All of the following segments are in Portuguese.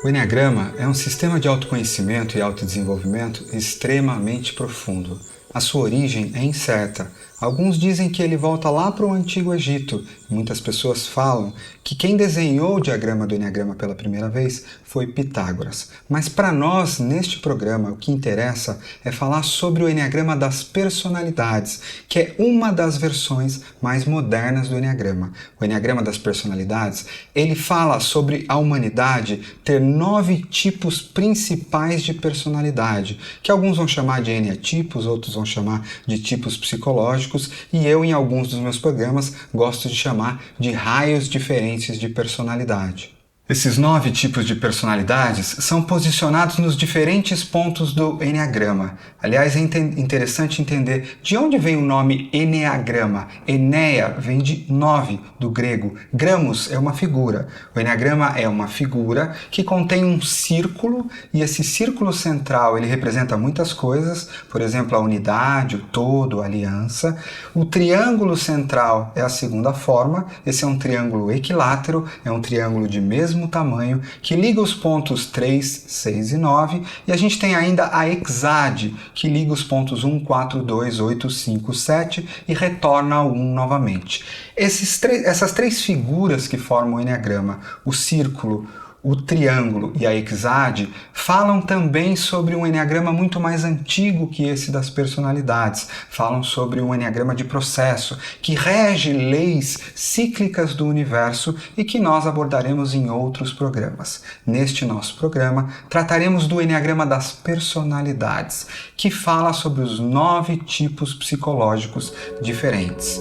O Eneagrama é um sistema de autoconhecimento e autodesenvolvimento extremamente profundo. A sua origem é incerta. Alguns dizem que ele volta lá para o Antigo Egito. Muitas pessoas falam que quem desenhou o diagrama do Eneagrama pela primeira vez foi Pitágoras. Mas para nós, neste programa, o que interessa é falar sobre o Eneagrama das personalidades, que é uma das versões mais modernas do Eneagrama. O Eneagrama das personalidades, ele fala sobre a humanidade ter 9 tipos principais de personalidade, que alguns vão chamar de eneatipos, outros vão chamar de tipos psicológicos, e eu, em alguns dos meus programas, gosto de chamar de raios diferentes de personalidade. Esses 9 tipos de personalidades são posicionados nos diferentes pontos do Eneagrama. Aliás, é interessante entender de onde vem o nome Eneagrama. Eneia vem de 9, do grego. Gramos é uma figura. O Eneagrama é uma figura que contém um círculo, e esse círculo central ele representa muitas coisas, por exemplo, a unidade, o todo, a aliança. O triângulo central é a segunda forma. Esse é um triângulo equilátero, é um triângulo de mesmo tamanho, que liga os pontos 3, 6 e 9, e a gente tem ainda a hexade, que liga os pontos 1, 4, 2, 8, 5, 7 e retorna ao 1 novamente. Essas três figuras que formam o Eneagrama, o círculo, o triângulo e a hexade, falam também sobre um eneagrama muito mais antigo que esse das personalidades. Falam sobre um eneagrama de processo, que rege leis cíclicas do universo e que nós abordaremos em outros programas. Neste nosso programa, trataremos do eneagrama das personalidades, que fala sobre os 9 tipos psicológicos diferentes.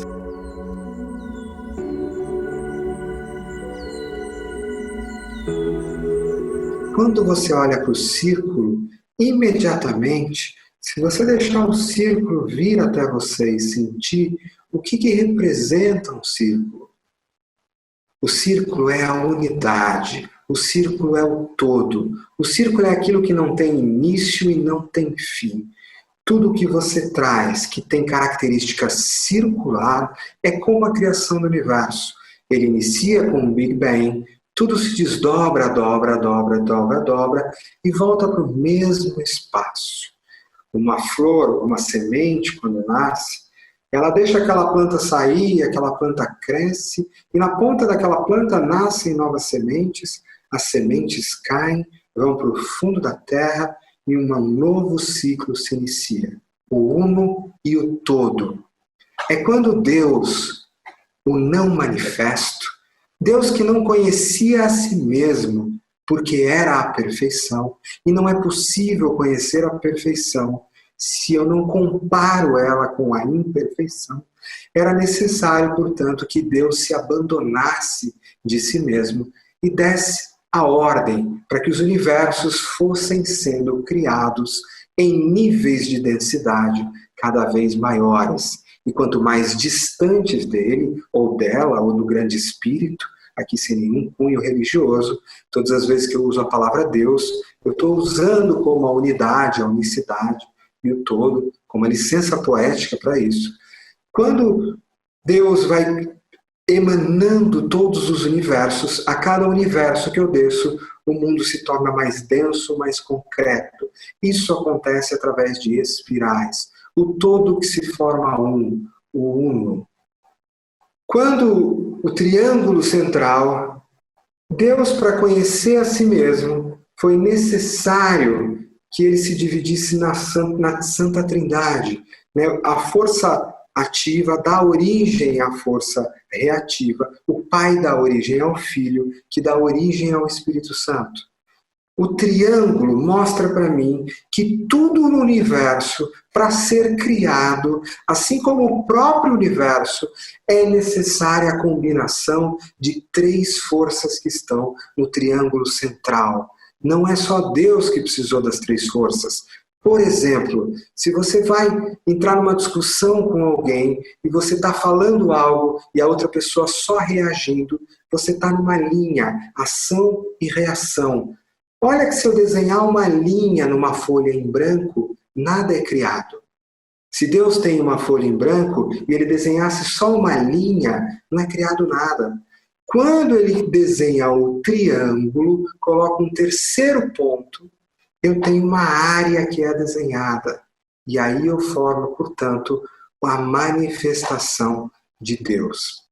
Quando você olha para o círculo, imediatamente, se você deixar o círculo vir até você e sentir o que representa um círculo. O círculo é a unidade, o círculo é o todo, o círculo é aquilo que não tem início e não tem fim. Tudo que você traz que tem característica circular é como a criação do universo. Ele inicia com o Big Bang, tudo se desdobra, dobra e volta para o mesmo espaço. Uma flor, uma semente, quando nasce, ela deixa aquela planta sair, aquela planta cresce, e na ponta daquela planta nascem novas sementes, as sementes caem, vão para o fundo da terra e um novo ciclo se inicia. O uno e o todo. É quando Deus, o não manifesto, Deus que não conhecia a si mesmo, porque era a perfeição, e não é possível conhecer a perfeição se eu não comparo ela com a imperfeição. Era necessário, portanto, que Deus se abandonasse de si mesmo e desse a ordem para que os universos fossem sendo criados em níveis de densidade cada vez maiores. E quanto mais distantes dele, ou dela, ou do grande espírito, aqui sem nenhum cunho religioso, todas as vezes que eu uso a palavra Deus, eu estou usando como a unidade, a unicidade e o todo, como a licença poética para isso. Quando Deus vai emanando todos os universos, a cada universo que eu desço, o mundo se torna mais denso, mais concreto. Isso acontece através de espirais. O todo que se forma um, o uno. Quando o triângulo central, Deus, para conhecer a si mesmo, foi necessário que ele se dividisse na Santa Trindade. A força ativa dá origem à força reativa. O Pai dá origem ao Filho, que dá origem ao Espírito Santo. O triângulo mostra para mim que tudo no universo, para ser criado, assim como o próprio universo, é necessária a combinação de 3 forças que estão no triângulo central. Não é só Deus que precisou das 3 forças. Por exemplo, se você vai entrar numa discussão com alguém e você está falando algo e a outra pessoa só reagindo, você está numa linha, ação e reação. Olha que se eu desenhar uma linha numa folha em branco, nada é criado. Se Deus tem uma folha em branco e ele desenhasse só uma linha, não é criado nada. Quando ele desenha o triângulo, coloca um terceiro ponto, eu tenho uma área que é desenhada. E aí eu formo, portanto, a manifestação de Deus.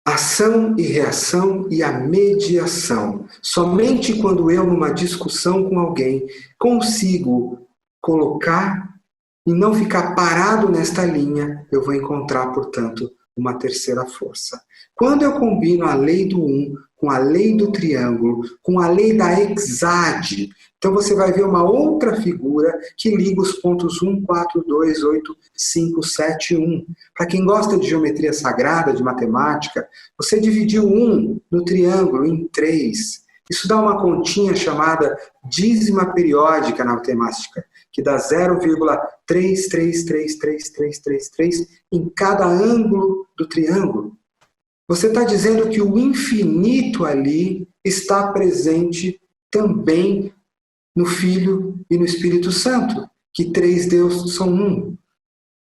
Ação e reação e a mediação. Somente quando eu, numa discussão com alguém, consigo colocar e não ficar parado nesta linha, eu vou encontrar, portanto, uma terceira força. Quando eu combino a lei do 1 com a lei do triângulo, com a lei da hexade, então você vai ver uma outra figura que liga os pontos 1, 4, 2, 8, 5, 7, 1. Para quem gosta de geometria sagrada, de matemática, você dividiu 1 no triângulo em 3. Isso dá uma continha chamada dízima periódica na matemática, que dá 0,333333 em cada ângulo do triângulo. Você está dizendo que o infinito ali está presente também no Filho e no Espírito Santo, que 3 deuses são um.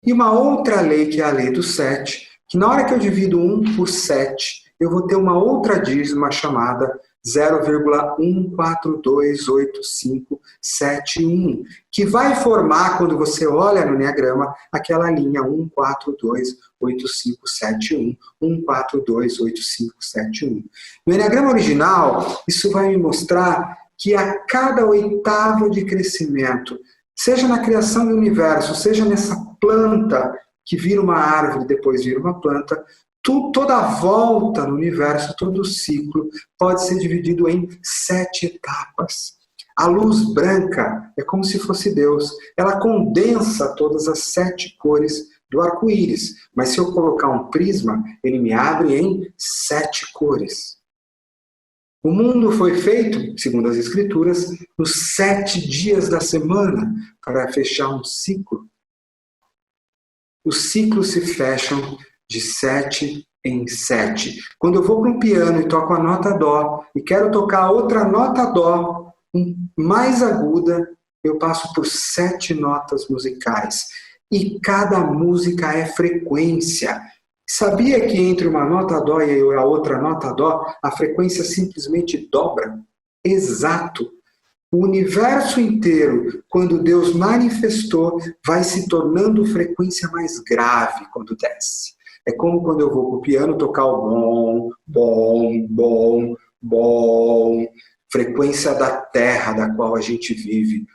E uma outra lei, que é a lei do 7, que na hora que eu divido 1 por 7, eu vou ter uma outra dízima chamada 0,14285771, que vai formar, quando você olha no Enneagrama, aquela linha 1428571, 1428571. No Enneagrama original, isso vai me mostrar que a cada oitava de crescimento, seja na criação do universo, seja nessa planta que vira uma árvore e depois vira uma planta, toda a volta no universo, todo o ciclo, pode ser dividido em 7 etapas. A luz branca é como se fosse Deus. Ela condensa todas as 7 cores do arco-íris. Mas se eu colocar um prisma, ele me abre em 7 cores. O mundo foi feito, segundo as Escrituras, nos 7 dias da semana, para fechar um ciclo. Os ciclos se fecham de 7 em 7. Quando eu vou para um piano e toco a nota Dó, e quero tocar outra nota Dó, mais aguda, eu passo por 7 notas musicais. E cada música é frequência. Sabia que entre uma nota Dó e a outra nota Dó, a frequência simplesmente dobra? Exato. O universo inteiro, quando Deus manifestou, vai se tornando frequência mais grave quando desce. É como quando eu vou para o piano tocar o bom, bom, bom, bom, frequência da terra da qual a gente vive.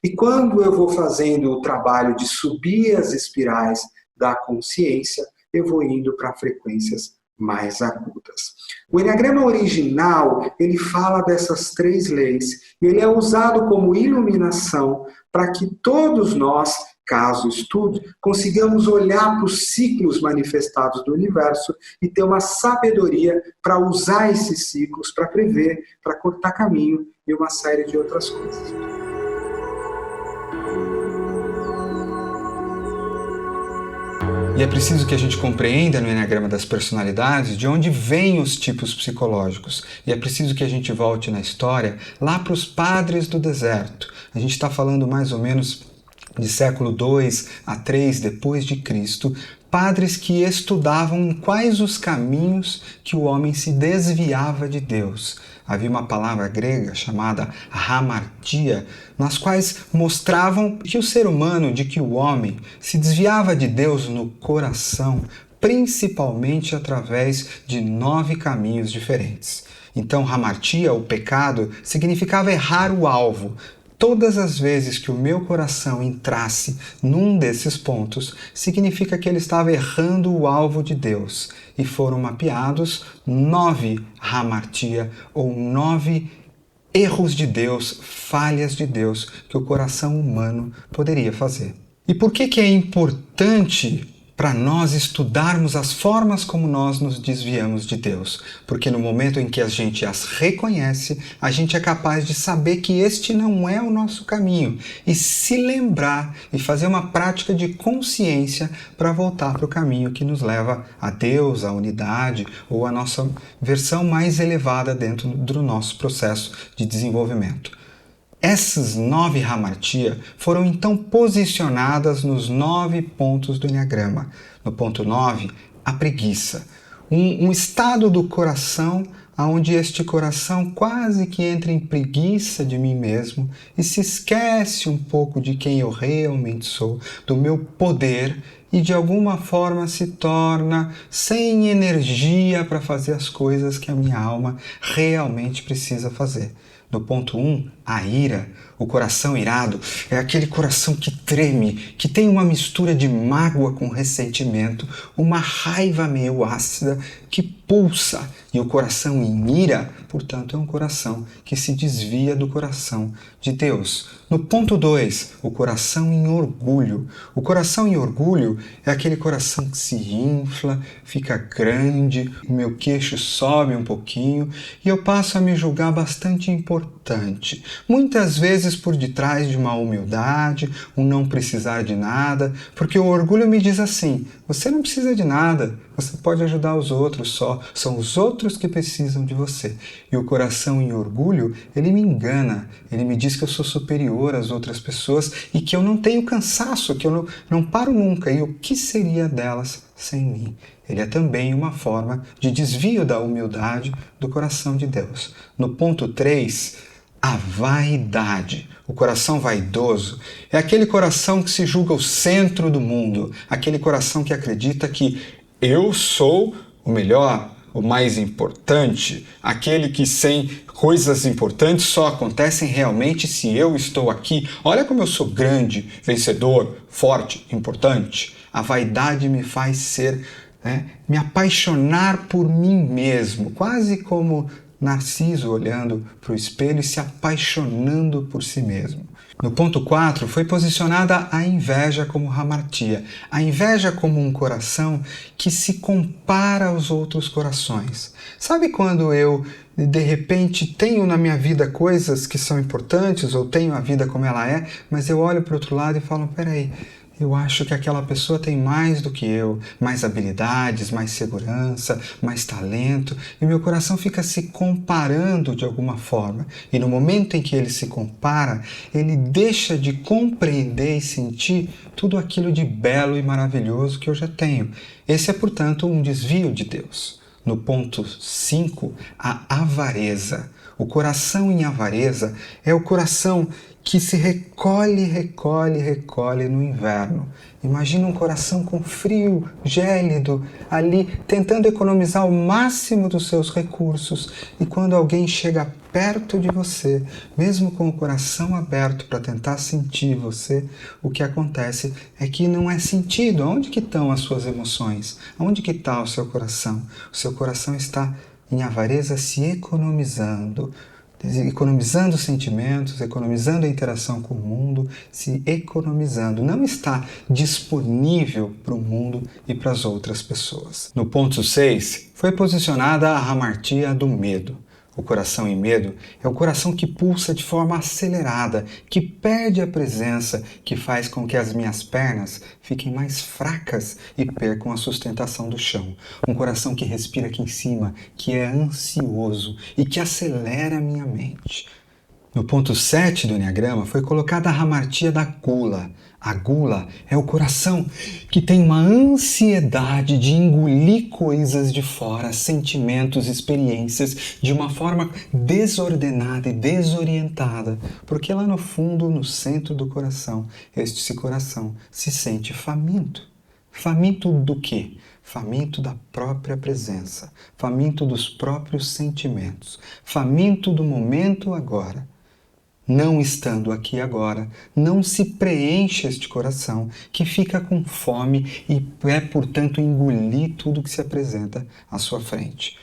E quando eu vou fazendo o trabalho de subir as espirais da consciência, eu vou indo para frequências mais agudas. O Enneagrama original, ele fala dessas 3 leis, e ele é usado como iluminação para que todos nós, caso estude, consigamos olhar para os ciclos manifestados do universo e ter uma sabedoria para usar esses ciclos, para prever, para cortar caminho e uma série de outras coisas. E é preciso que a gente compreenda no Enneagrama das personalidades de onde vêm os tipos psicológicos. E é preciso que a gente volte na história lá para os padres do deserto. A gente está falando mais ou menos de século 2 a 3 depois de Cristo, padres que estudavam em quais os caminhos que o homem se desviava de Deus. Havia uma palavra grega chamada hamartia, nas quais mostravam que o ser humano, de que o homem, se desviava de Deus no coração, principalmente através de 9 caminhos diferentes. Então, hamartia, o pecado, significava errar o alvo. Todas as vezes que o meu coração entrasse num desses pontos, significa que ele estava errando o alvo de Deus. E foram mapeados 9 hamartia, ou 9 erros de Deus, falhas de Deus, que o coração humano poderia fazer. E por que é importante para nós estudarmos as formas como nós nos desviamos de Deus? Porque no momento em que a gente as reconhece, a gente é capaz de saber que este não é o nosso caminho e se lembrar e fazer uma prática de consciência para voltar para o caminho que nos leva a Deus, a unidade ou a nossa versão mais elevada dentro do nosso processo de desenvolvimento. Essas 9 hamartia foram então posicionadas nos 9 pontos do Enneagrama. No ponto 9, a preguiça. Um estado do coração onde este coração quase que entra em preguiça de mim mesmo e se esquece um pouco de quem eu realmente sou, do meu poder, e de alguma forma se torna sem energia para fazer as coisas que a minha alma realmente precisa fazer. No ponto 1, a ira, o coração irado, é aquele coração que treme, que tem uma mistura de mágoa com ressentimento, uma raiva meio ácida que pulsa. E o coração em ira, portanto, é um coração que se desvia do coração de Deus. No ponto 2, o coração em orgulho. O coração em orgulho é aquele coração que se infla, fica grande, o meu queixo sobe um pouquinho e eu passo a me julgar bastante importante. Muitas vezes por detrás de uma humildade, um não precisar de nada, porque o orgulho me diz assim: você não precisa de nada, você pode ajudar os outros só, são os outros que precisam de você. E o coração em orgulho, ele me engana, ele me diz que eu sou superior às outras pessoas e que eu não tenho cansaço, que eu não paro nunca, e o que seria delas sem mim? Ele é também uma forma de desvio da humildade do coração de Deus. No ponto 3, a vaidade. O coração vaidoso é aquele coração que se julga o centro do mundo, aquele coração que acredita que eu sou o melhor, o mais importante, aquele que sem coisas importantes só acontecem realmente se eu estou aqui. Olha como eu sou grande, vencedor, forte, importante. A vaidade me faz ser, me apaixonar por mim mesmo, quase como Narciso olhando para o espelho e se apaixonando por si mesmo. No ponto 4, foi posicionada a inveja como hamartia. A inveja como um coração que se compara aos outros corações. Sabe quando eu, de repente, tenho na minha vida coisas que são importantes, ou tenho a vida como ela é, mas eu olho para o outro lado e falo: peraí, eu acho que aquela pessoa tem mais do que eu, mais habilidades, mais segurança, mais talento, e meu coração fica se comparando de alguma forma. E no momento em que ele se compara, ele deixa de compreender e sentir tudo aquilo de belo e maravilhoso que eu já tenho. Esse é, portanto, um desvio de Deus. No ponto 5, a avareza. O coração em avareza é o coração que se recolhe no inverno. Imagina um coração com frio, gélido, ali tentando economizar o máximo dos seus recursos. E quando alguém chega perto de você, mesmo com o coração aberto para tentar sentir você, o que acontece é que não é sentido. Onde que estão as suas emoções? Onde que está o seu coração? O seu coração está em avareza se economizando sentimentos, economizando a interação com o mundo, se economizando. Não está disponível para o mundo e para as outras pessoas. No ponto 6, foi posicionada a hamartia do medo. O coração em medo é o coração que pulsa de forma acelerada, que perde a presença, que faz com que as minhas pernas fiquem mais fracas e percam a sustentação do chão. Um coração que respira aqui em cima, que é ansioso e que acelera a minha mente. No ponto 7 do Enneagrama foi colocada a hamartia da gula. A gula é o coração que tem uma ansiedade de engolir coisas de fora, sentimentos, experiências, de uma forma desordenada e desorientada. Porque lá no fundo, no centro do coração, este coração se sente faminto. Faminto do quê? Faminto da própria presença, faminto dos próprios sentimentos, faminto do momento agora. Não estando aqui agora, não se preenche este coração, que fica com fome e é, portanto, engolir tudo que se apresenta à sua frente.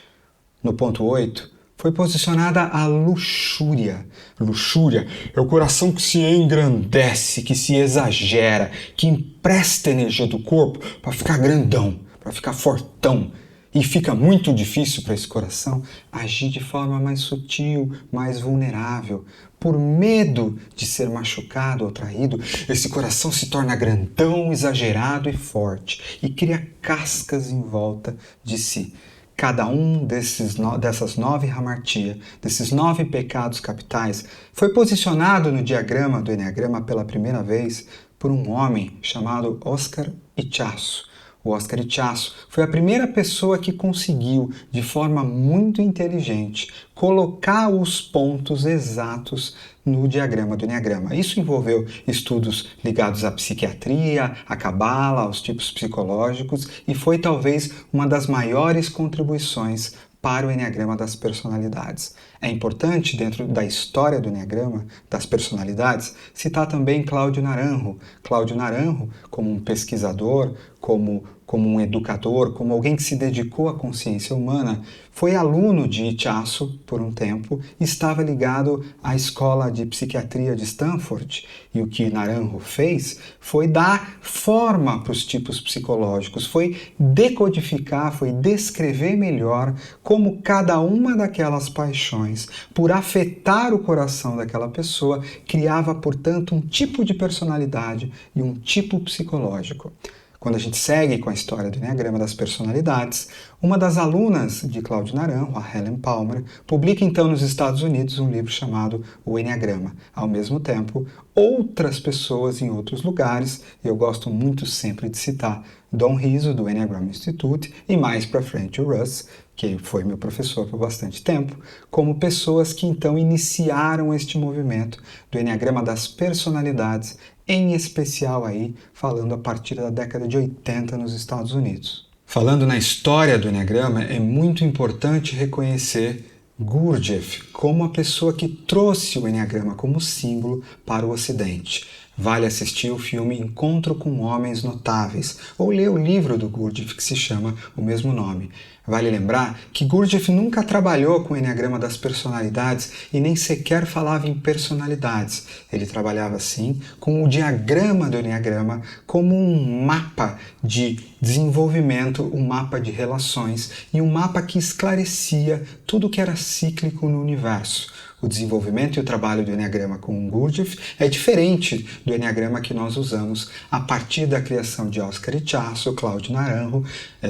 No ponto 8, foi posicionada a luxúria. Luxúria é o coração que se engrandece, que se exagera, que empresta energia do corpo para ficar grandão, para ficar fortão. E fica muito difícil para esse coração agir de forma mais sutil, mais vulnerável. Por medo de ser machucado ou traído, esse coração se torna grandão, exagerado e forte e cria cascas em volta de si. Cada um dessas 9 hamartia, desses 9 pecados capitais, foi posicionado no diagrama do Eneagrama pela primeira vez por um homem chamado Oscar Ichazo. O Oscar Ichazo foi a primeira pessoa que conseguiu, de forma muito inteligente, colocar os pontos exatos no diagrama do Eneagrama. Isso envolveu estudos ligados à psiquiatria, à cabala, aos tipos psicológicos e foi talvez uma das maiores contribuições para o Eneagrama das personalidades. É importante, dentro da história do Eneagrama das personalidades, citar também Cláudio Naranjo. Cláudio Naranjo, como um pesquisador, como um educador, como alguém que se dedicou à consciência humana, foi aluno de Ichazo por um tempo e estava ligado à escola de psiquiatria de Stanford. E o que Naranjo fez foi dar forma para os tipos psicológicos, foi decodificar, foi descrever melhor como cada uma daquelas paixões, por afetar o coração daquela pessoa, criava, portanto, um tipo de personalidade e um tipo psicológico. Quando a gente segue com a história do Eneagrama das personalidades, uma das alunas de Cláudio Naranjo, a Helen Palmer, publica então nos Estados Unidos um livro chamado O Eneagrama. Ao mesmo tempo, outras pessoas em outros lugares, e eu gosto muito sempre de citar Don Rizzo, do Enneagram Institute, e mais para frente o Russ, que foi meu professor por bastante tempo, como pessoas que então iniciaram este movimento do Eneagrama das personalidades, em especial aí falando a partir da década de 80 nos Estados Unidos. Falando na história do Eneagrama, é muito importante reconhecer Gurdjieff como a pessoa que trouxe o Eneagrama como símbolo para o Ocidente. Vale assistir o filme Encontro com Homens Notáveis ou ler o livro do Gurdjieff que se chama o mesmo nome. Vale lembrar que Gurdjieff nunca trabalhou com o Eneagrama das personalidades e nem sequer falava em personalidades. Ele trabalhava, sim, com o diagrama do Eneagrama como um mapa de desenvolvimento, um mapa de relações e um mapa que esclarecia tudo que era cíclico no universo. O desenvolvimento e o trabalho do Eneagrama com Gurdjieff é diferente do Eneagrama que nós usamos a partir da criação de Oscar Ichazo, Cláudio Naranjo,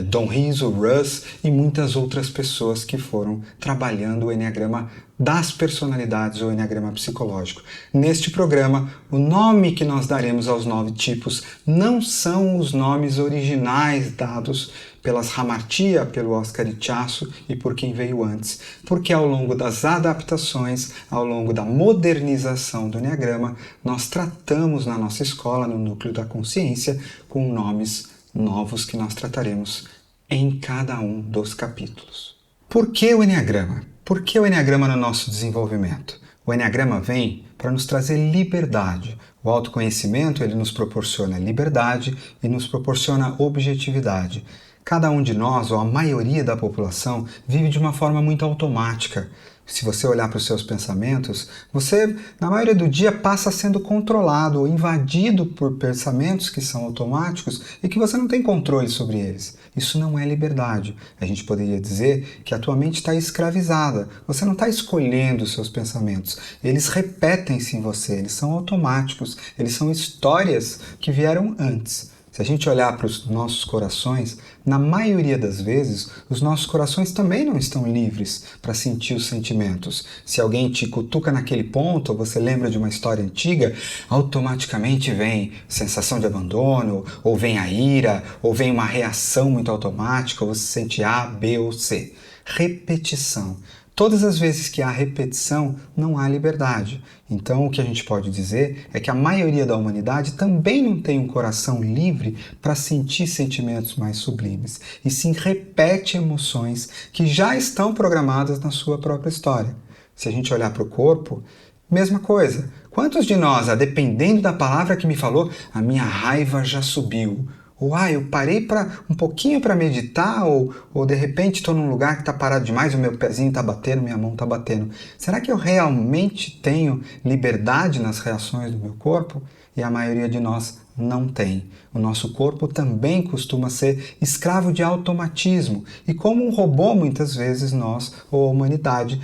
Don Rizzo, Russ e muitas outras pessoas que foram trabalhando o Eneagrama das personalidades ou Eneagrama psicológico. Neste programa, o nome que nós daremos aos 9 tipos não são os nomes originais dados pelas hamartia, pelo Oscar Ichazo e por quem veio antes, porque ao longo das adaptações, ao longo da modernização do Eneagrama, nós tratamos na nossa escola, no Núcleo da Consciência, com nomes novos que nós trataremos em cada um dos capítulos. Por que o Eneagrama? Por que o Eneagrama no nosso desenvolvimento? O Eneagrama vem para nos trazer liberdade. O autoconhecimento ele nos proporciona liberdade e nos proporciona objetividade. Cada um de nós, ou a maioria da população, vive de uma forma muito automática. Se você olhar para os seus pensamentos, você, na maioria do dia, passa sendo controlado ou invadido por pensamentos que são automáticos e que você não tem controle sobre eles. Isso não é liberdade. A gente poderia dizer que a tua mente está escravizada. Você não está escolhendo os seus pensamentos. Eles repetem-se em você, eles são automáticos, eles são histórias que vieram antes. Se a gente olhar para os nossos corações, na maioria das vezes, os nossos corações também não estão livres para sentir os sentimentos. Se alguém te cutuca naquele ponto, ou você lembra de uma história antiga, automaticamente vem sensação de abandono, ou vem a ira, ou vem uma reação muito automática, ou você sente A, B ou C. Repetição. Todas as vezes que há repetição, não há liberdade. Então, o que a gente pode dizer é que a maioria da humanidade também não tem um coração livre para sentir sentimentos mais sublimes, e sim repete emoções que já estão programadas na sua própria história. Se a gente olhar para o corpo, mesma coisa. Quantos de nós, dependendo da palavra que me falou, a minha raiva já subiu? Ou eu parei um pouquinho para meditar, ou de repente estou num lugar que está parado demais, o meu pezinho está batendo, minha mão está batendo. Será que eu realmente tenho liberdade nas reações do meu corpo? E a maioria de nós não tem. O nosso corpo também costuma ser escravo de automatismo. E como um robô, muitas vezes nós, ou a humanidade,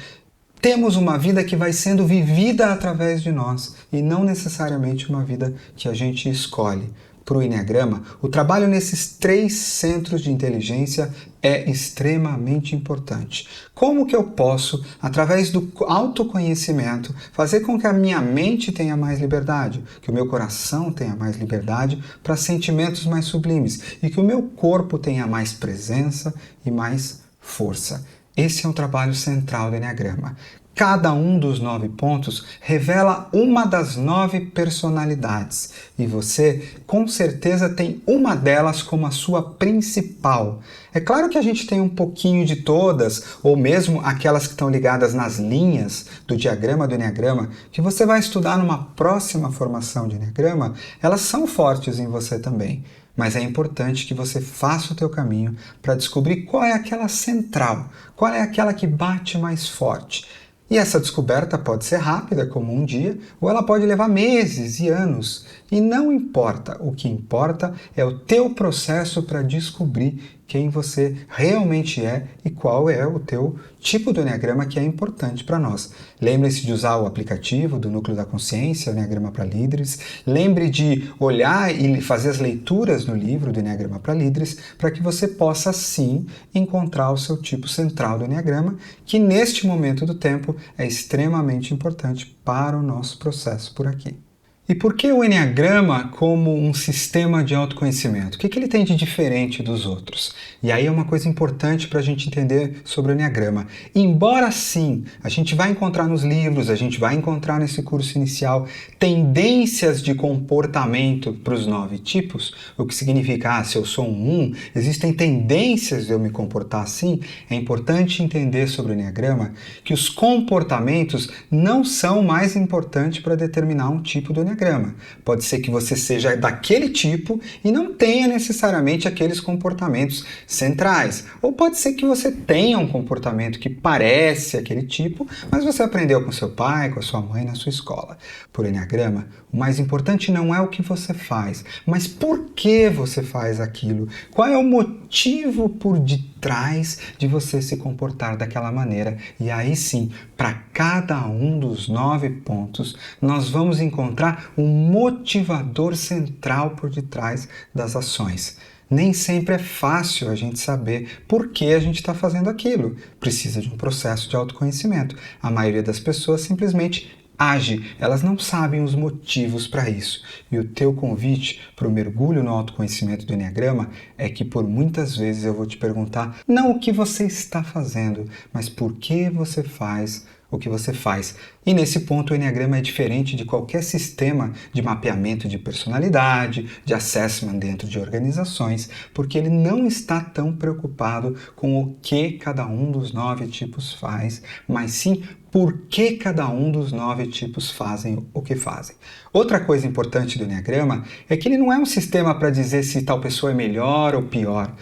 temos uma vida que vai sendo vivida através de nós e não necessariamente uma vida que a gente escolhe. Para o Eneagrama, o trabalho nesses 3 centros de inteligência é extremamente importante. Como que eu posso, através do autoconhecimento, fazer com que a minha mente tenha mais liberdade, que o meu coração tenha mais liberdade para sentimentos mais sublimes e que o meu corpo tenha mais presença e mais força? Esse é um trabalho central do Eneagrama. Cada um dos 9 pontos revela uma das 9 personalidades e você, com certeza, tem uma delas como a sua principal. É claro que a gente tem um pouquinho de todas, ou mesmo aquelas que estão ligadas nas linhas do diagrama do Eneagrama, que você vai estudar numa próxima formação de Eneagrama, elas são fortes em você também. Mas é importante que você faça o teu caminho para descobrir qual é aquela central, qual é aquela que bate mais forte. E essa descoberta pode ser rápida, como um dia, ou ela pode levar meses e anos. E não importa, o que importa é o teu processo para descobrir quem você realmente é e qual é o teu tipo do Eneagrama que é importante para nós. Lembre-se de usar o aplicativo do Núcleo da Consciência, o Eneagrama para Líderes. Lembre de olhar e fazer as leituras no livro do Eneagrama para Líderes para que você possa, sim, encontrar o seu tipo central do Eneagrama, que neste momento do tempo é extremamente importante para o nosso processo por aqui. E por que o Eneagrama como um sistema de autoconhecimento? O que ele tem de diferente dos outros? E aí é uma coisa importante para a gente entender sobre o Eneagrama. Embora sim, a gente vai encontrar nos livros, a gente vai encontrar nesse curso inicial tendências de comportamento para os 9 tipos, o que significa, se eu sou um 1, existem tendências de eu me comportar assim, é importante entender sobre o Eneagrama que os comportamentos não são mais importantes para determinar um tipo do Eneagrama. Pode ser que você seja daquele tipo e não tenha necessariamente aqueles comportamentos centrais. Ou pode ser que você tenha um comportamento que parece aquele tipo, mas você aprendeu com seu pai, com a sua mãe na sua escola. Por Eneagrama, o mais importante não é o que você faz, mas por que você faz aquilo. Qual é o motivo por detrás de você se comportar daquela maneira. E aí sim, para cada um dos 9 pontos, nós vamos encontrar um motivador central por detrás das ações. Nem sempre é fácil a gente saber por que a gente está fazendo aquilo. Precisa de um processo de autoconhecimento. A maioria das pessoas simplesmente age, elas não sabem os motivos para isso. E o teu convite para o mergulho no autoconhecimento do Eneagrama é que por muitas vezes eu vou te perguntar não o que você está fazendo, mas por que você faz o que você faz. E nesse ponto o Eneagrama é diferente de qualquer sistema de mapeamento de personalidade, de assessment dentro de organizações, porque ele não está tão preocupado com o que cada um dos 9 tipos faz, mas sim por que cada um dos 9 tipos fazem o que fazem. Outra coisa importante do Eneagrama é que ele não é um sistema para dizer se tal pessoa é melhor ou pior.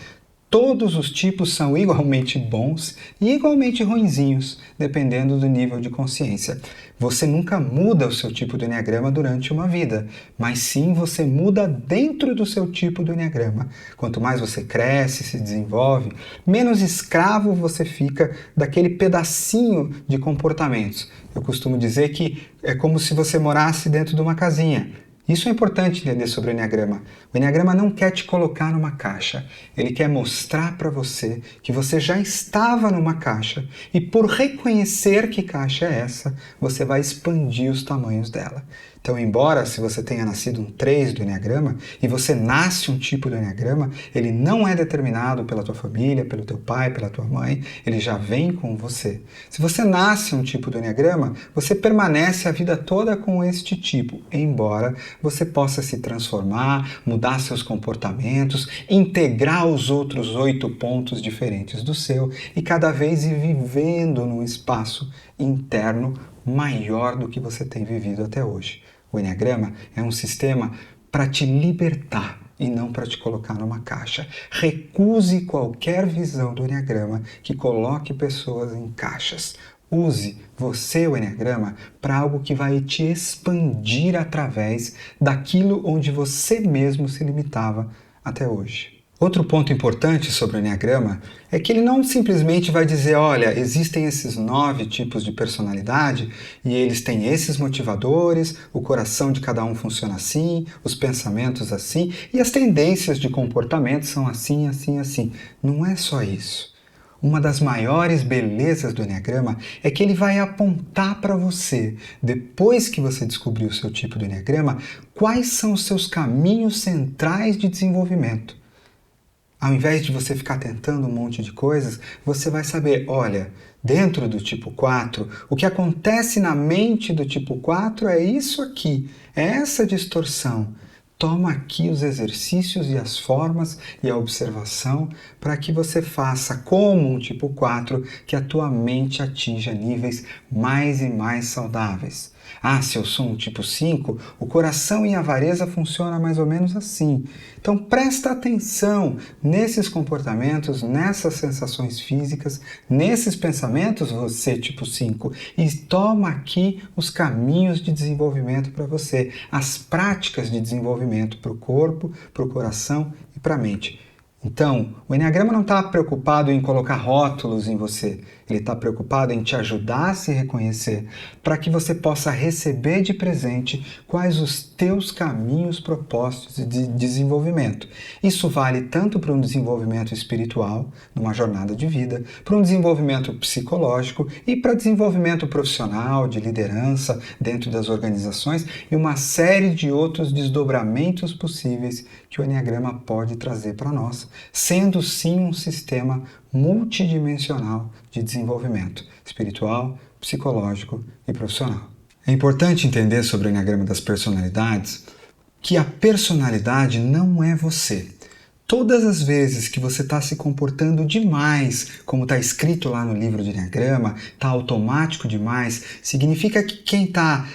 Todos os tipos são igualmente bons e igualmente ruinzinhos, dependendo do nível de consciência. Você nunca muda o seu tipo do Eneagrama durante uma vida, mas sim você muda dentro do seu tipo do Eneagrama. Quanto mais você cresce, se desenvolve, menos escravo você fica daquele pedacinho de comportamentos. Eu costumo dizer que é como se você morasse dentro de uma casinha. Isso é importante entender sobre o Eneagrama. O Eneagrama não quer te colocar numa caixa. Ele quer mostrar para você que você já estava numa caixa e por reconhecer que caixa é essa, você vai expandir os tamanhos dela. Então, embora se você tenha nascido um 3 do Eneagrama e você nasce um tipo do Eneagrama, ele não é determinado pela tua família, pelo teu pai, pela tua mãe, ele já vem com você. Se você nasce um tipo do Eneagrama, você permanece a vida toda com este tipo, embora você possa se transformar, mudar seus comportamentos, integrar os outros 8 pontos diferentes do seu e cada vez ir vivendo num espaço interno maior do que você tem vivido até hoje. O Eneagrama é um sistema para te libertar e não para te colocar numa caixa. Recuse qualquer visão do Eneagrama que coloque pessoas em caixas. Use você, o Eneagrama, para algo que vai te expandir através daquilo onde você mesmo se limitava até hoje. Outro ponto importante sobre o Eneagrama é que ele não simplesmente vai dizer, olha, existem esses 9 tipos de personalidade e eles têm esses motivadores, o coração de cada um funciona assim, os pensamentos assim e as tendências de comportamento são assim, assim, assim. Não é só isso. Uma das maiores belezas do Eneagrama é que ele vai apontar para você, depois que você descobrir o seu tipo do Eneagrama, quais são os seus caminhos centrais de desenvolvimento. Ao invés de você ficar tentando um monte de coisas, você vai saber, olha, dentro do tipo 4, o que acontece na mente do tipo 4 é isso aqui, é essa distorção. Toma aqui os exercícios e as formas e a observação para que você faça como um tipo 4, que a tua mente atinja níveis mais e mais saudáveis. Ah, se eu sou um tipo 5, o coração e a avareza funcionam mais ou menos assim. Então presta atenção nesses comportamentos, nessas sensações físicas, nesses pensamentos, você tipo 5, e toma aqui os caminhos de desenvolvimento para você, as práticas de desenvolvimento para o corpo, para o coração e para a mente. Então, o Eneagrama não está preocupado em colocar rótulos em você, ele está preocupado em te ajudar a se reconhecer, para que você possa receber de presente quais os teus caminhos propostos de desenvolvimento. Isso vale tanto para um desenvolvimento espiritual, numa jornada de vida, para um desenvolvimento psicológico e para desenvolvimento profissional, de liderança dentro das organizações e uma série de outros desdobramentos possíveis que o Eneagrama pode trazer para nós, sendo sim um sistema multidimensional de desenvolvimento espiritual, psicológico e profissional. É importante entender sobre o Eneagrama das personalidades que a personalidade não é você. Todas as vezes que você está se comportando demais, como está escrito lá no livro de Eneagrama, está automático demais, significa que quem está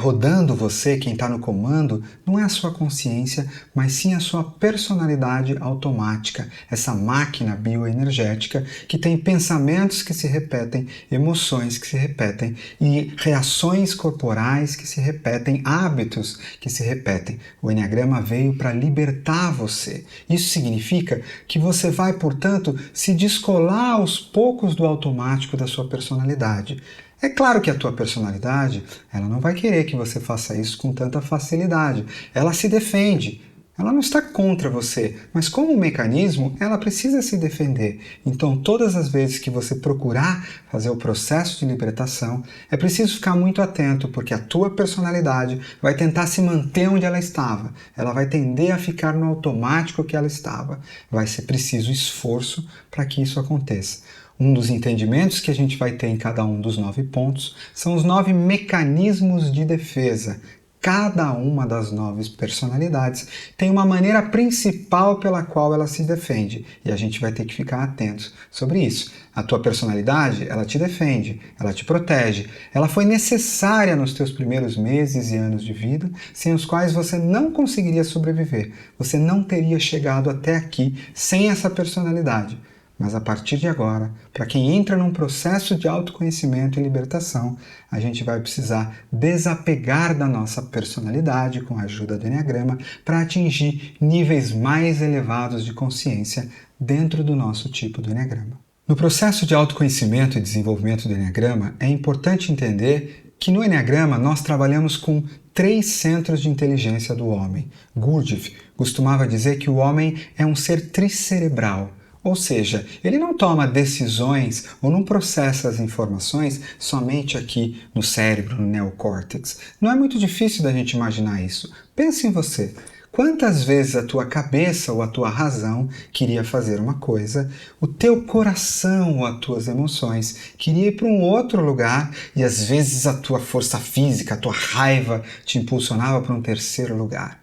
rodando você, quem está no comando, não é a sua consciência, mas sim a sua personalidade automática, essa máquina bioenergética que tem pensamentos que se repetem, emoções que se repetem e reações corporais que se repetem, hábitos que se repetem. O Eneagrama veio para libertar você. Isso significa que você vai, portanto, se descolar aos poucos do automático da sua personalidade. É claro que a tua personalidade, ela não vai querer que você faça isso com tanta facilidade. Ela se defende. Ela não está contra você, mas como um mecanismo, ela precisa se defender. Então, todas as vezes que você procurar fazer o processo de libertação, é preciso ficar muito atento, porque a tua personalidade vai tentar se manter onde ela estava. Ela vai tender a ficar no automático que ela estava. Vai ser preciso esforço para que isso aconteça. Um dos entendimentos que a gente vai ter em cada um dos 9 pontos são os 9 mecanismos de defesa. Cada uma das 9 personalidades tem uma maneira principal pela qual ela se defende, e a gente vai ter que ficar atentos sobre isso. A tua personalidade, ela te defende, ela te protege, ela foi necessária nos teus primeiros meses e anos de vida, sem os quais você não conseguiria sobreviver, você não teria chegado até aqui sem essa personalidade. Mas a partir de agora, para quem entra num processo de autoconhecimento e libertação, a gente vai precisar desapegar da nossa personalidade com a ajuda do Eneagrama para atingir níveis mais elevados de consciência dentro do nosso tipo do Eneagrama. No processo de autoconhecimento e desenvolvimento do Eneagrama, é importante entender que no Eneagrama nós trabalhamos com 3 centros de inteligência do homem. Gurdjieff costumava dizer que o homem é um ser tricerebral. Ou seja, ele não toma decisões ou não processa as informações somente aqui no cérebro, no neocórtex. Não é muito difícil da gente imaginar isso. Pense em você. Quantas vezes a tua cabeça ou a tua razão queria fazer uma coisa, o teu coração ou as tuas emoções queria ir para um outro lugar e às vezes a tua força física, a tua raiva te impulsionava para um terceiro lugar.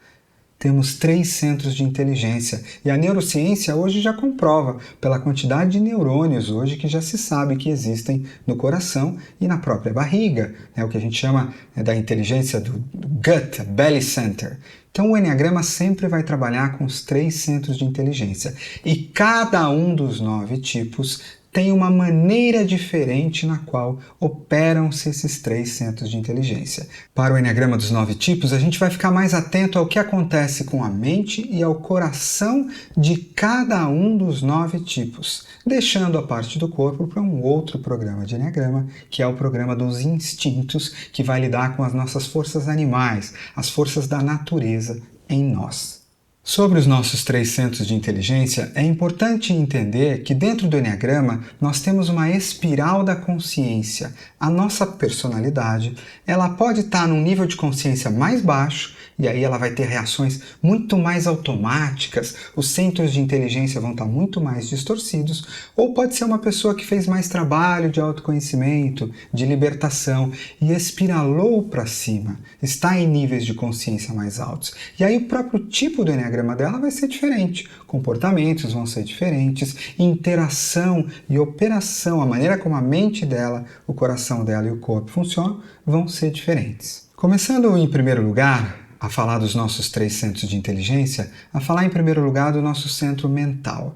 Temos 3 centros de inteligência e a neurociência hoje já comprova pela quantidade de neurônios hoje que já se sabe que existem no coração e na própria barriga, o que a gente chama da inteligência do gut, belly center. Então o Eneagrama sempre vai trabalhar com os 3 centros de inteligência e cada um dos 9 tipos tem uma maneira diferente na qual operam-se esses 3 centros de inteligência. Para o Eneagrama dos 9 tipos, a gente vai ficar mais atento ao que acontece com a mente e ao coração de cada um dos 9 tipos, deixando a parte do corpo para um outro programa de Eneagrama, que é o programa dos instintos, que vai lidar com as nossas forças animais, as forças da natureza em nós. Sobre os nossos 3 centros de inteligência, é importante entender que dentro do Eneagrama nós temos uma espiral da consciência. A nossa personalidade, ela pode estar num nível de consciência mais baixo, e aí ela vai ter reações muito mais automáticas, os centros de inteligência vão estar muito mais distorcidos, ou pode ser uma pessoa que fez mais trabalho de autoconhecimento, de libertação, e espiralou para cima, está em níveis de consciência mais altos. E aí o próprio tipo do Eneagrama dela vai ser diferente, comportamentos vão ser diferentes, interação e operação, a maneira como a mente dela, o coração dela e o corpo funcionam, vão ser diferentes. Começando em primeiro lugar, a falar dos nossos 3 centros de inteligência, a falar em primeiro lugar do nosso centro mental.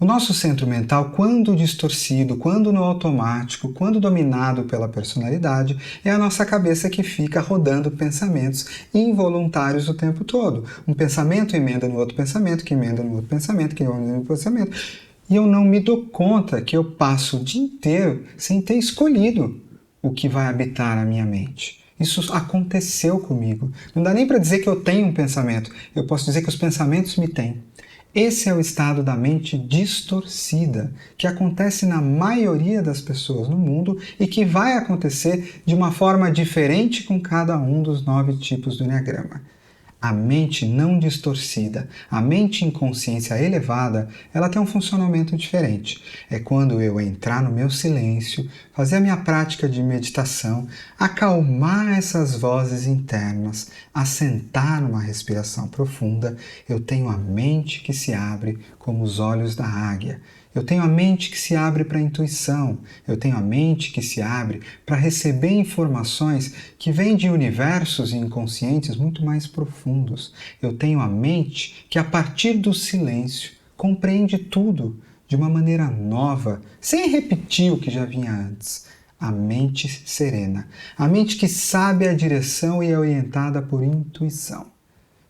O nosso centro mental, quando distorcido, quando no automático, quando dominado pela personalidade, é a nossa cabeça que fica rodando pensamentos involuntários o tempo todo. Um pensamento emenda no outro pensamento, que emenda no outro pensamento, que emenda no outro pensamento. E eu não me dou conta que eu passo o dia inteiro sem ter escolhido o que vai habitar a minha mente. Isso aconteceu comigo. Não dá nem para dizer que eu tenho um pensamento. Eu posso dizer que os pensamentos me têm. Esse é o estado da mente distorcida, que acontece na maioria das pessoas no mundo e que vai acontecer de uma forma diferente com cada um dos 9 tipos do Eneagrama. A mente não distorcida, a mente em consciência elevada, ela tem um funcionamento diferente. É quando eu entrar no meu silêncio, fazer a minha prática de meditação, acalmar essas vozes internas, assentar numa respiração profunda, eu tenho a mente que se abre como os olhos da águia. Eu tenho a mente que se abre para a intuição, eu tenho a mente que se abre para receber informações que vêm de universos inconscientes muito mais profundos. Eu tenho a mente que, a partir do silêncio, compreende tudo de uma maneira nova, sem repetir o que já vinha antes. A mente serena, a mente que sabe a direção e é orientada por intuição.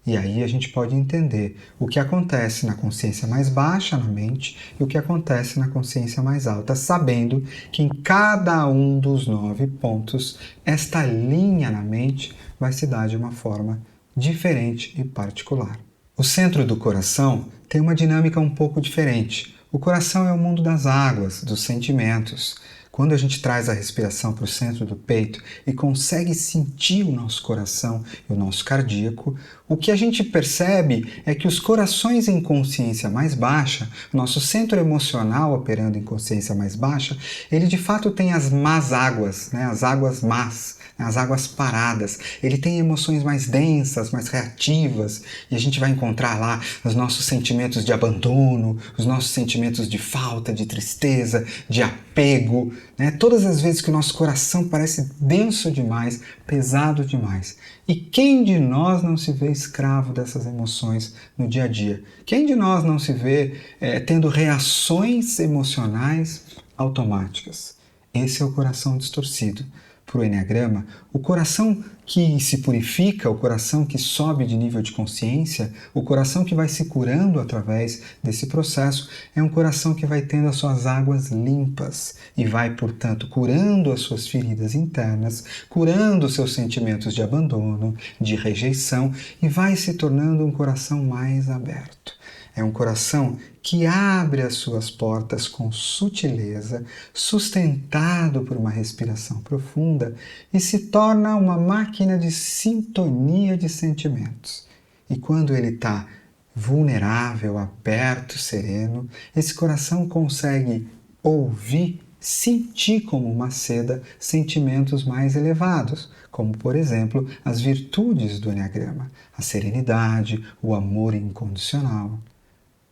E aí a gente pode entender o que acontece na consciência mais baixa na mente e o que acontece na consciência mais alta, sabendo que em cada um dos 9 pontos, esta linha na mente vai se dar de uma forma diferente e particular. O centro do coração tem uma dinâmica um pouco diferente. O coração é o mundo das águas, dos sentimentos. Quando a gente traz a respiração para o centro do peito e consegue sentir o nosso coração e o nosso cardíaco, o que a gente percebe é que os corações em consciência mais baixa, o nosso centro emocional operando em consciência mais baixa, ele de fato tem as más águas, as águas más, as águas paradas. Ele tem emoções mais densas, mais reativas, e a gente vai encontrar lá os nossos sentimentos de abandono, os nossos sentimentos de falta, de tristeza, de apego, Todas as vezes que o nosso coração parece denso demais, pesado demais. E quem de nós não se vê escravo dessas emoções no dia a dia? Quem de nós não se vê tendo reações emocionais automáticas? Esse é o coração distorcido. Para o Eneagrama, o coração que se purifica, o coração que sobe de nível de consciência, o coração que vai se curando através desse processo, é um coração que vai tendo as suas águas limpas e vai, portanto, curando as suas feridas internas, curando os seus sentimentos de abandono, de rejeição e vai se tornando um coração mais aberto. É um coração que abre as suas portas com sutileza, sustentado por uma respiração profunda e se torna uma máquina de sintonia de sentimentos. E quando ele está vulnerável, aberto, sereno, esse coração consegue ouvir, sentir como uma seda sentimentos mais elevados, como, por exemplo, as virtudes do Eneagrama, a serenidade, o amor incondicional.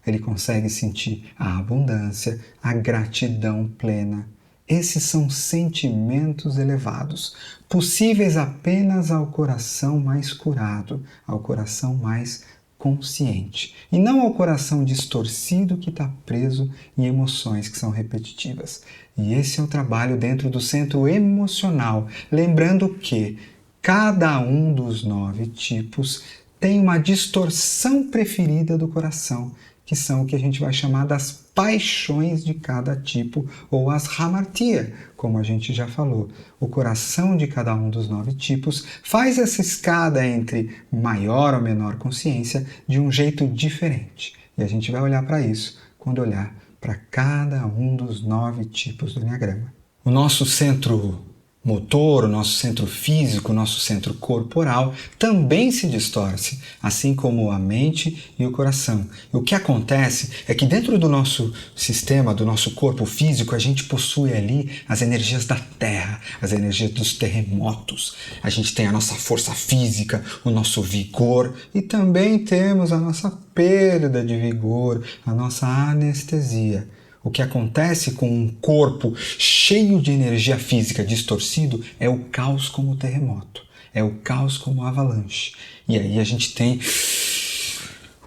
Ele consegue sentir a abundância, a gratidão plena. Esses são sentimentos elevados, possíveis apenas ao coração mais curado, ao coração mais consciente, e não ao coração distorcido que está preso em emoções que são repetitivas. E esse é o trabalho dentro do centro emocional, lembrando que cada um dos 9 tipos tem uma distorção preferida do coração, que são o que a gente vai chamar das paixões de cada tipo, ou as hamartia, como a gente já falou. O coração de cada um dos 9 tipos faz essa escada entre maior ou menor consciência de um jeito diferente. E a gente vai olhar para isso quando olhar para cada um dos 9 tipos do Enneagrama. O nosso centro motor, o nosso centro físico, o nosso centro corporal também se distorce, assim como a mente e o coração. E o que acontece é que dentro do nosso sistema, do nosso corpo físico, a gente possui ali as energias da terra, as energias dos terremotos. A gente tem a nossa força física, o nosso vigor e também temos a nossa perda de vigor, a nossa anestesia. O que acontece com um corpo cheio de energia física distorcido é o caos como terremoto, é o caos como avalanche. E aí a gente tem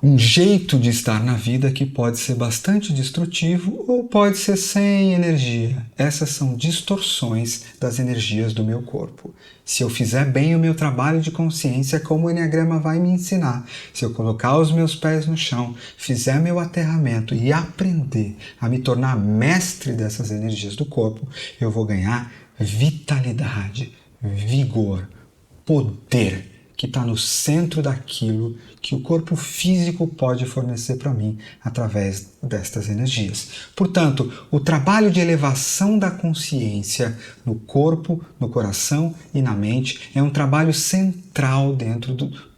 um jeito de estar na vida que pode ser bastante destrutivo ou pode ser sem energia. Essas são distorções das energias do meu corpo. Se eu fizer bem o meu trabalho de consciência, como o Enneagrama vai me ensinar, se eu colocar os meus pés no chão, fizer meu aterramento e aprender a me tornar mestre dessas energias do corpo, eu vou ganhar vitalidade, vigor, poder, que está no centro daquilo que o corpo físico pode fornecer para mim através destas energias. Portanto, o trabalho de elevação da consciência no corpo, no coração e na mente é um trabalho central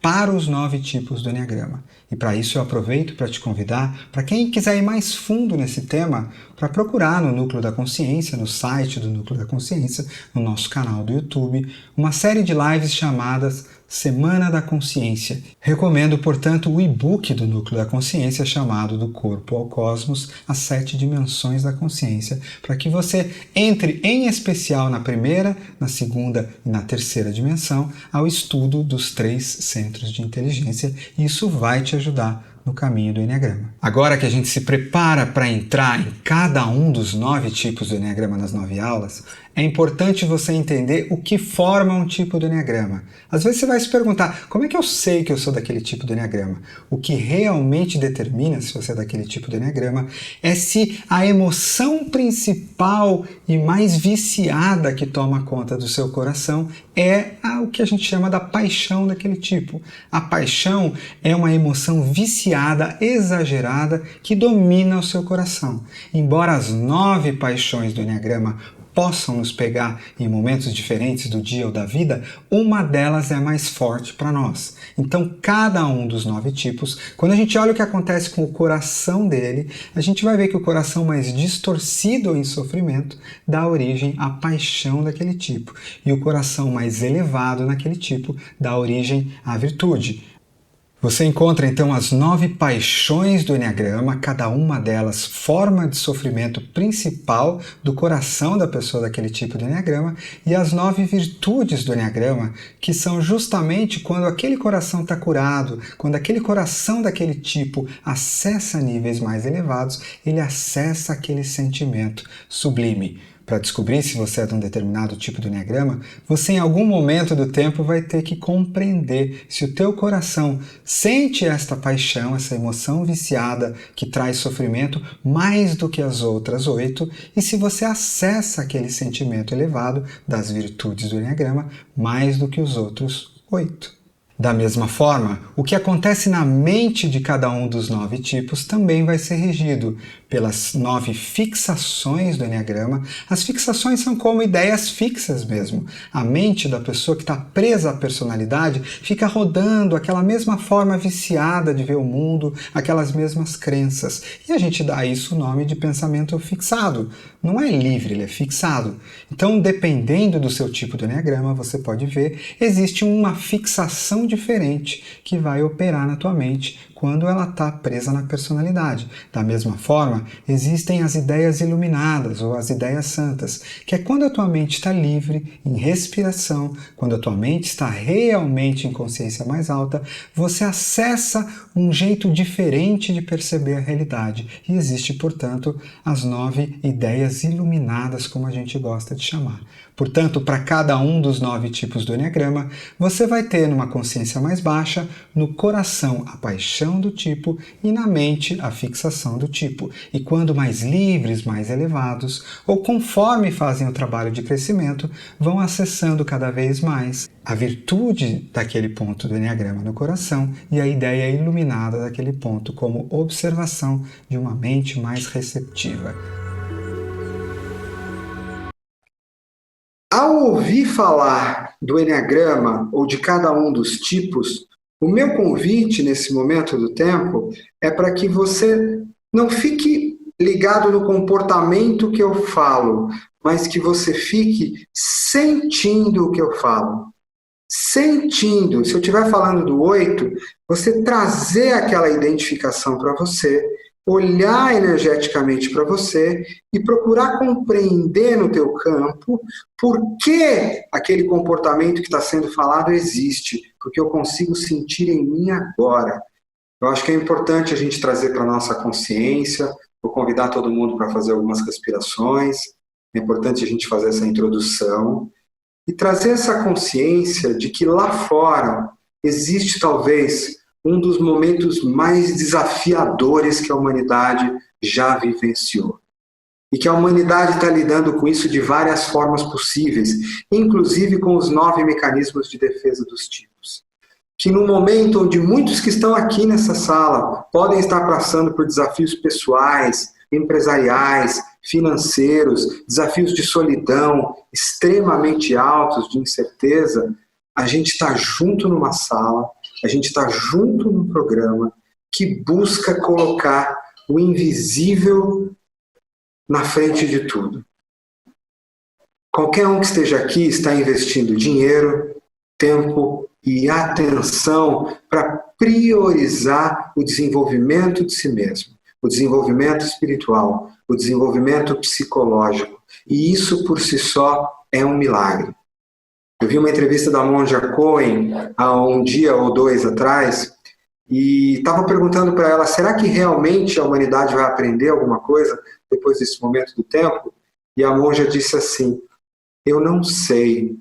para os 9 tipos do Enneagrama. E para isso eu aproveito para te convidar, para quem quiser ir mais fundo nesse tema, para procurar no Núcleo da Consciência, no site do Núcleo da Consciência, no nosso canal do YouTube, uma série de lives chamadas Semana da Consciência. Recomendo, portanto, o e-book do Núcleo da Consciência chamado Do Corpo ao Cosmos, as 7 dimensões da consciência, para que você entre em especial na primeira, na segunda e na terceira dimensão ao estudo dos 3 centros de inteligência, e isso vai te ajudar no caminho do Enneagrama. Agora que a gente se prepara para entrar em cada um dos 9 tipos do Enneagrama nas 9 aulas, é importante você entender o que forma um tipo do Enneagrama. Às vezes você vai se perguntar, como é que eu sei que eu sou daquele tipo do Enneagrama? O que realmente determina se você é daquele tipo do Enneagrama é se a emoção principal e mais viciada que toma conta do seu coração é o que a gente chama da paixão daquele tipo. A paixão é uma emoção viciada, exagerada, que domina o seu coração. Embora as 9 paixões do Enneagrama possam nos pegar em momentos diferentes do dia ou da vida, uma delas é mais forte para nós. Então, cada um dos 9 tipos, quando a gente olha o que acontece com o coração dele, a gente vai ver que o coração mais distorcido ou em sofrimento dá origem à paixão daquele tipo. E o coração mais elevado naquele tipo dá origem à virtude. Você encontra então as 9 paixões do Enneagrama, cada uma delas forma de sofrimento principal do coração da pessoa daquele tipo de Enneagrama, e as 9 virtudes do Enneagrama, que são justamente quando aquele coração está curado, quando aquele coração daquele tipo acessa níveis mais elevados, ele acessa aquele sentimento sublime. Para descobrir se você é de um determinado tipo de Enneagrama, você em algum momento do tempo vai ter que compreender se o teu coração sente esta paixão, essa emoção viciada que traz sofrimento mais do que as outras 8, e se você acessa aquele sentimento elevado das virtudes do Enneagrama mais do que os outros 8. Da mesma forma, o que acontece na mente de cada um dos 9 tipos também vai ser regido pelas 9 fixações do Enneagrama. As fixações são como ideias fixas mesmo. A mente da pessoa que está presa à personalidade fica rodando aquela mesma forma viciada de ver o mundo, aquelas mesmas crenças. E a gente dá isso o nome de pensamento fixado. Não é livre, ele é fixado. Então, dependendo do seu tipo de Enneagrama, você pode ver, existe uma fixação diferente que vai operar na tua mente quando ela está presa na personalidade. Da mesma forma, existem as ideias iluminadas ou as ideias santas, que é quando a tua mente está livre, em respiração, quando a tua mente está realmente em consciência mais alta, você acessa um jeito diferente de perceber a realidade. E existe, portanto, as 9 ideias iluminadas, como a gente gosta de chamar. Portanto, para cada um dos 9 tipos do Eneagrama, você vai ter numa consciência mais baixa, no coração a paixão do tipo e na mente a fixação do tipo. E quando mais livres, mais elevados, ou conforme fazem o trabalho de crescimento, vão acessando cada vez mais a virtude daquele ponto do Eneagrama no coração e a ideia iluminada daquele ponto como observação de uma mente mais receptiva. Ao ouvir falar do Eneagrama ou de cada um dos tipos, o meu convite nesse momento do tempo é para que você não fique ligado no comportamento que eu falo, mas que você fique sentindo o que eu falo. Sentindo, se eu estiver falando do 8, você trazer aquela identificação para você, olhar energeticamente para você e procurar compreender no teu campo por que aquele comportamento que está sendo falado existe, porque eu consigo sentir em mim agora. Eu acho que é importante a gente trazer para a nossa consciência, vou convidar todo mundo para fazer algumas respirações, é importante a gente fazer essa introdução e trazer essa consciência de que lá fora existe talvez um dos momentos mais desafiadores que a humanidade já vivenciou. E que a humanidade está lidando com isso de várias formas possíveis, inclusive com os 9 mecanismos de defesa dos tipos. Que no momento onde muitos que estão aqui nessa sala podem estar passando por desafios pessoais, empresariais, financeiros, desafios de solidão extremamente altos, de incerteza, a gente está junto numa sala, a gente está junto num programa que busca colocar o invisível na frente de tudo. Qualquer um que esteja aqui está investindo dinheiro, tempo e atenção para priorizar o desenvolvimento de si mesmo, o desenvolvimento espiritual, o desenvolvimento psicológico. E isso por si só é um milagre. Eu vi uma entrevista da Monja Coen há um dia ou 2 atrás e estava perguntando para ela, será que realmente a humanidade vai aprender alguma coisa depois desse momento do tempo? E a monja disse assim, eu não sei,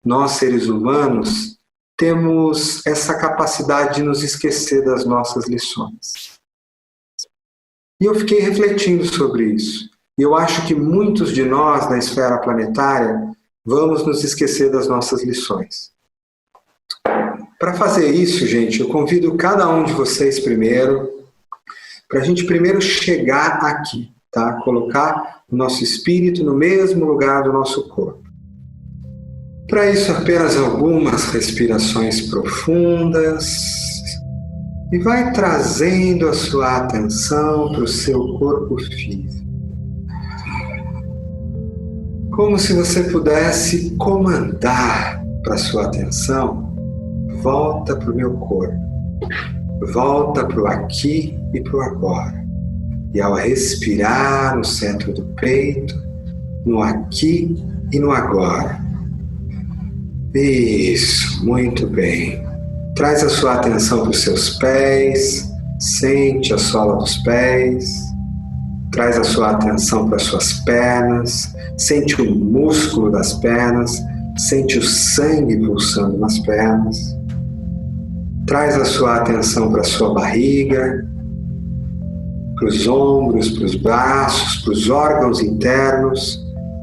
nós seres humanos temos essa capacidade de nos esquecer das nossas lições. E eu fiquei refletindo sobre isso. E eu acho que muitos de nós na esfera planetária vamos nos esquecer das nossas lições. Para fazer isso, gente, eu convido cada um de vocês primeiro, para a gente primeiro chegar aqui, tá? Colocar o nosso espírito no mesmo lugar do nosso corpo. Para isso, apenas algumas respirações profundas e vai trazendo a sua atenção para o seu corpo físico. Como se você pudesse comandar para a sua atenção, volta para o meu corpo, volta para o aqui e para o agora. E ao respirar no centro do peito, no aqui e no agora. Isso, muito bem. Traz a sua atenção para os seus pés, sente a sola dos pés, traz a sua atenção para as suas pernas, sente o músculo das pernas, sente o sangue pulsando nas pernas. Traz a sua atenção para a sua barriga, para os ombros, para os braços, para os órgãos internos.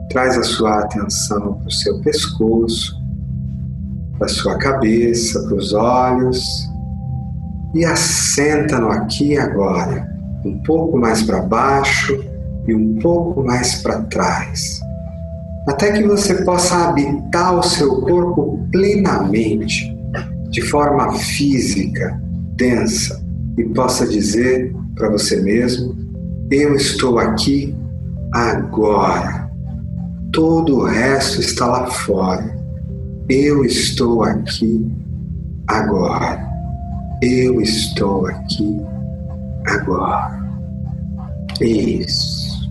Traz a sua atenção para o seu pescoço, para a sua cabeça, para os olhos. E assenta no aqui e agora, um pouco mais para baixo e um pouco mais para trás. Até que você possa habitar o seu corpo plenamente, de forma física, densa, e possa dizer para você mesmo, eu estou aqui agora. Todo o resto está lá fora. Eu estou aqui agora. Eu estou aqui agora. Isso.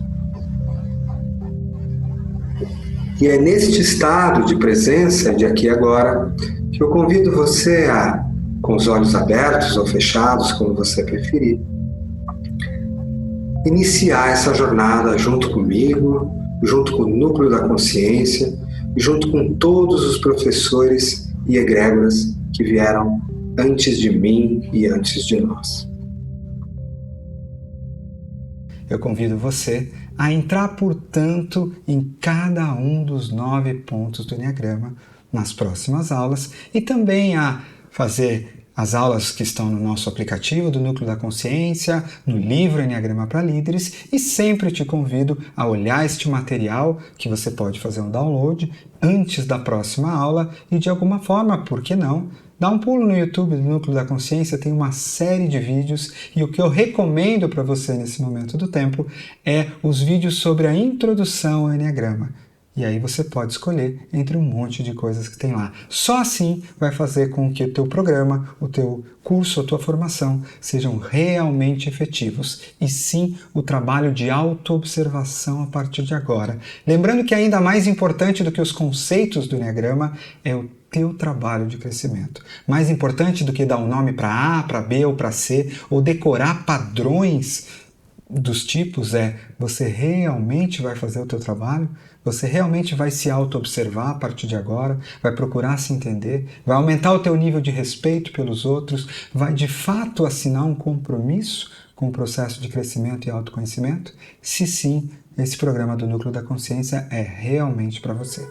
E é neste estado de presença, de aqui e agora, que eu convido você a, com os olhos abertos ou fechados, como você preferir, iniciar essa jornada junto comigo, junto com o núcleo da consciência, junto com todos os professores e egrégoras que vieram antes de mim e antes de nós. Eu convido você a entrar, portanto, em cada um dos 9 pontos do Enneagrama nas próximas aulas e também a fazer as aulas que estão no nosso aplicativo do Núcleo da Consciência, no livro Enneagrama para Líderes, e sempre te convido a olhar este material, que você pode fazer um download antes da próxima aula e, de alguma forma, por que não, dá um pulo no YouTube do Núcleo da Consciência, tem uma série de vídeos, e o que eu recomendo para você nesse momento do tempo é os vídeos sobre a introdução ao Enneagrama. E aí você pode escolher entre um monte de coisas que tem lá. Só assim vai fazer com que o teu programa, o teu curso, a tua formação sejam realmente efetivos. E sim, o trabalho de autoobservação a partir de agora. Lembrando que ainda mais importante do que os conceitos do Enneagrama é o teu trabalho de crescimento. Mais importante do que dar um nome para A, para B ou para C, ou decorar padrões dos tipos é: você realmente vai fazer o teu trabalho? Você realmente vai se auto-observar a partir de agora? Vai procurar se entender? Vai aumentar o teu nível de respeito pelos outros? Vai de fato assinar um compromisso com o processo de crescimento e autoconhecimento? Se sim, esse programa do Núcleo da Consciência é realmente para você.